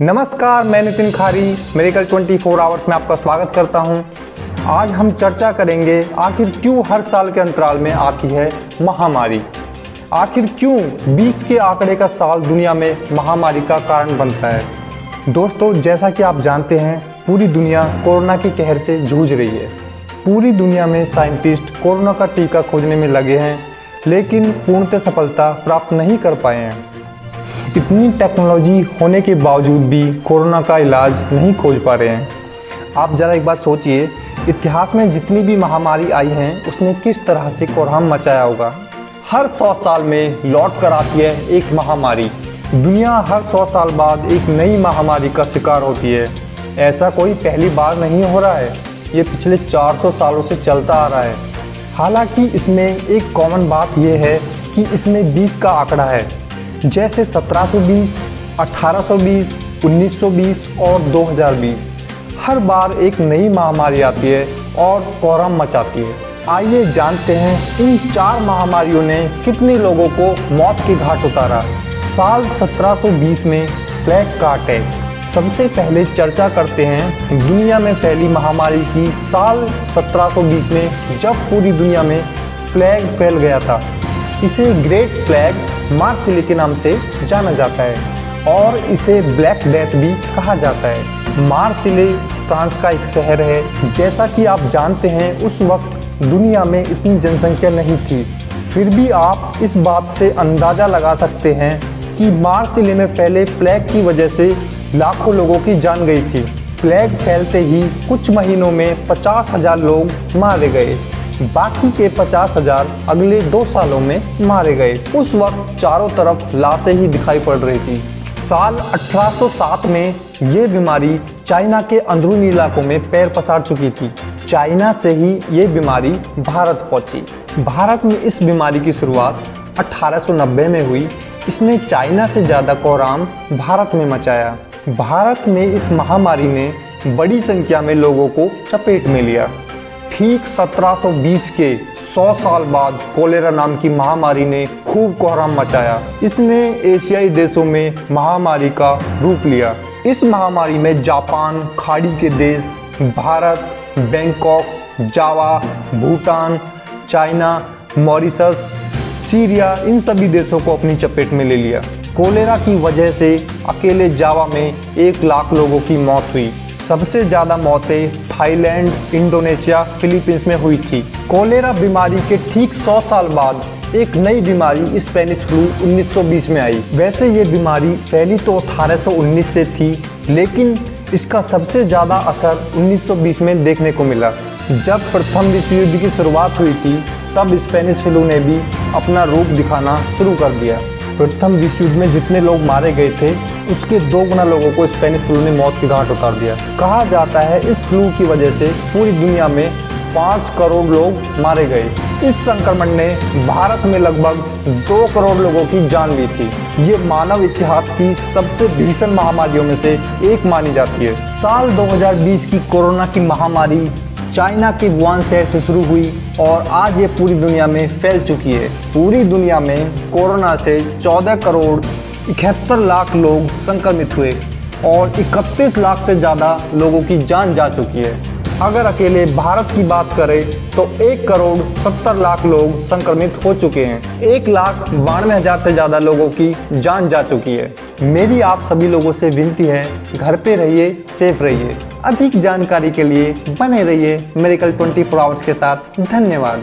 नमस्कार, मैं नितिन खारी medical 24 hours में आपका स्वागत करता हूं। आज हम चर्चा करेंगे आखिर क्यों हर साल के अंतराल में आती है महामारी। आखिर क्यों 20 के आंकड़े का साल दुनिया में महामारी का कारण बनता है। दोस्तों, जैसा कि आप जानते हैं, पूरी दुनिया कोरोना के कहर से जूझ रही है। पूरी दुनिया में साइंटिस्ट कोरोना का टीका खोजने में लगे हैं, लेकिन पूर्णतः सफलता प्राप्त नहीं कर पाए हैं। इतनी टेक्नोलॉजी होने के बावजूद भी कोरोना का इलाज नहीं खोज पा रहे हैं। आप ज़रा एक बार सोचिए, इतिहास में जितनी भी महामारी आई हैं उसने किस तरह से कोहराम मचाया होगा। हर 100 साल में लौट कर आती है एक महामारी। दुनिया हर 100 साल बाद एक नई महामारी का शिकार होती है। ऐसा कोई पहली बार नहीं हो रहा है, ये पिछले 400 सालों से चलता आ रहा है। हालांकि इसमें एक कॉमन बात यह है कि इसमें 20 का आंकड़ा है, जैसे 1720, 1820, 1920 और 2020। हर बार एक नई महामारी आती है और कोहराम मचाती है। आइए जानते हैं इन 4 महामारियों ने कितने लोगों को मौत के घाट उतारा। साल 1720 में प्लेग का अटैक। सबसे पहले चर्चा करते हैं दुनिया में फैली महामारी की। साल 1720 में जब पूरी दुनिया में प्लेग फैल गया था, इसे ग्रेट प्लेग मार्सिले के नाम से जाना जाता है और इसे ब्लैक डेथ भी कहा जाता है। मार्सिले फ्रांस का एक शहर है। जैसा कि आप जानते हैं, उस वक्त दुनिया में इतनी जनसंख्या नहीं थी, फिर भी आप इस बात से अंदाजा लगा सकते हैं कि मार्सिले में फैले प्लेग की वजह से लाखों लोगों की जान गई थी। प्लेग फैलते ही कुछ महीनों में 50,000 लोग मारे गए, बाकी के 50,000 अगले 2 सालों में मारे गए। उस वक्त चारों तरफ लाशें ही दिखाई पड़ रही थी। साल 1807 में ये बीमारी चाइना के अंदरूनी इलाकों में पैर पसार चुकी थी। चाइना से ही ये बीमारी भारत पहुंची। भारत में इस बीमारी की शुरुआत 1890 में हुई। इसने चाइना से ज़्यादा कोहराम भारत में मचाया। भारत में इस महामारी ने बड़ी संख्या में लोगों को चपेट में लिया। ठीक 1720 के 100 साल बाद कोलेरा नाम की महामारी ने खूब कोहराम मचाया। इसने एशियाई देशों में महामारी का रूप लिया। इस महामारी में जापान, खाड़ी के देश, भारत, बैंकॉक, जावा, भूटान, चाइना, मॉरिशस, सीरिया, इन सभी देशों को अपनी चपेट में ले लिया। कोलेरा की वजह से अकेले जावा में 1 लाख लोगों की मौत हुई। सबसे ज़्यादा मौतें थाईलैंड, इंडोनेशिया, फिलीपींस में हुई थी। कोलेरा बीमारी के ठीक 100 साल बाद एक नई बीमारी स्पेनिश फ्लू 1920 में आई। वैसे ये बीमारी फैली तो 1819 से थी, लेकिन इसका सबसे ज़्यादा असर 1920 में देखने को मिला। जब प्रथम विश्व युद्ध की शुरुआत हुई थी, तब स्पेनिश फ्लू ने भी अपना रूप दिखाना शुरू कर दिया। प्रथम विश्व युद्ध में जितने लोग मारे गए थे, उसके 2 गुना लोगों को स्पेनिश फ्लू ने मौत की घाट उतार दिया। कहा जाता है इस फ्लू की वजह से पूरी दुनिया में 5 करोड़ लोग मारे गए। इस संक्रमण ने भारत में लगभग 2 करोड़ लोगों की जान ली थी। ये मानव इतिहास की सबसे भीषण महामारियों में से एक मानी जाती है। साल 2020 की कोरोना की महामारी चाइना के वुहान शहर से शुरू हुई और आज ये पूरी दुनिया में फैल चुकी है। पूरी दुनिया में कोरोना से 14 करोड़ 71 लाख लोग संक्रमित हुए और 31 लाख से ज़्यादा लोगों की जान जा चुकी है। अगर अकेले भारत की बात करें तो 1 करोड़ 70 लाख लोग संक्रमित हो चुके हैं। 1,92,000 से ज़्यादा लोगों की जान जा चुकी है। मेरी आप सभी लोगों से विनती है, घर पे रहिए, सेफ रहिए। अधिक जानकारी के लिए बने रहिए मेडिकल 24 आवर्स के साथ। धन्यवाद।